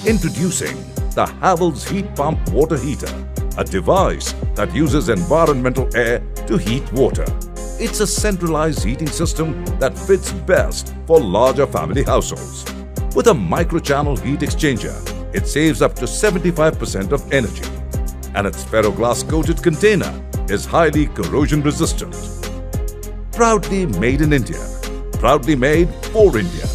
Introducing the Havells Heat Pump Water Heater, a device that uses environmental air to heat water. It's a centralized heating system that fits best for larger family households. With a micro-channel heat exchanger, it saves up to 75% of energy. And its Feroglass coated container is highly corrosion resistant. Proudly made in India. Proudly made for India.